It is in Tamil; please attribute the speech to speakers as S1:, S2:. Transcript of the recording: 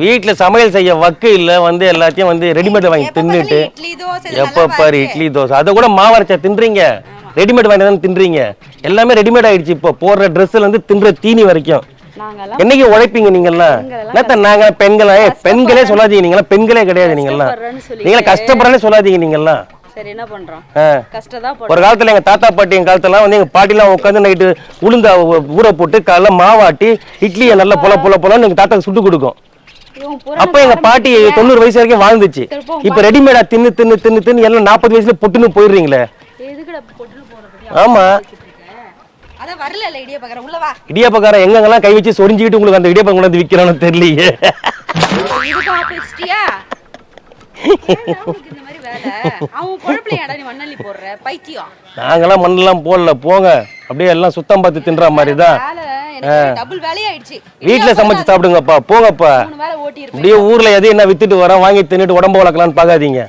S1: வீட்டுல சமையல் செய்ய வக்கு இல்ல வந்து எல்லாத்தையும் வந்து ரெடிமேட் வாங்கி தின்னுட்டு எப்ப பாரு இட்லி தோசை அதை கூட மாவரைச்சா தின்றீங்க ரெடிமேட் வாங்கி தான் தின்றீங்க எல்லாமே ரெடிமேட் ஆயிடுச்சு இப்போ போடுற ட்ரெஸ்ல இருந்து தின்ற தீனி வரைக்கும் என்னைக்கு உழைப்பீங்க நீங்கெல்லாம் நாங்க பெண்களே சொல்லாதீங்க நீங்களாம் பெண்களே கிடையாது நீங்களாம் கஷ்டப்படுறேன்னு சொல்லாதீங்க நீங்கெல்லாம்
S2: சரி என்ன பண்றோம்
S1: ஒரு காலத்துல எங்க தாத்தா பாட்டி எங்க காலத்துல வந்து எங்க பாட்டி எல்லாம் உட்காந்து நைட்டு உளுந்த ஊற போட்டு காலைல மாவாட்டி இட்லியை நல்லா பொல எங்க தாத்தாக்கு சுட்டு கொடுக்கும் அப்ப எங்க பாட்டி 90 வயசு வரைக்கும் வாழ்ந்துச்சு இப்ப ரெடிமேடா தின்னு எல்லாம் 40 வயசுல பொட்டுன்னு போயிடுறீங்களே ஆமா இடியாப்பக்காரன் எங்கெல்லாம் கை வச்சு சொரிஞ்சுக்கிட்டு உங்களுக்கு அந்த இடியாப்பம் கொண்டு வந்து விக்கிறான்னு தெரியலையே நாங்கெல்லாம் மண்ணெல்லாம் போடல போங்க அப்படியே எல்லாம் சுத்தம் பார்த்து தின்ற மாதிரிதான் வீட்டுல சமைச்சு சாப்பிடுங்கப்பா போங்கப்பா அப்படியே ஊர்ல எதையும் என்ன வித்துட்டு வரோம் வாங்கி தின்னுட்டு உடம்பு வளர்க்கலாம்னு பாக்காதீங்க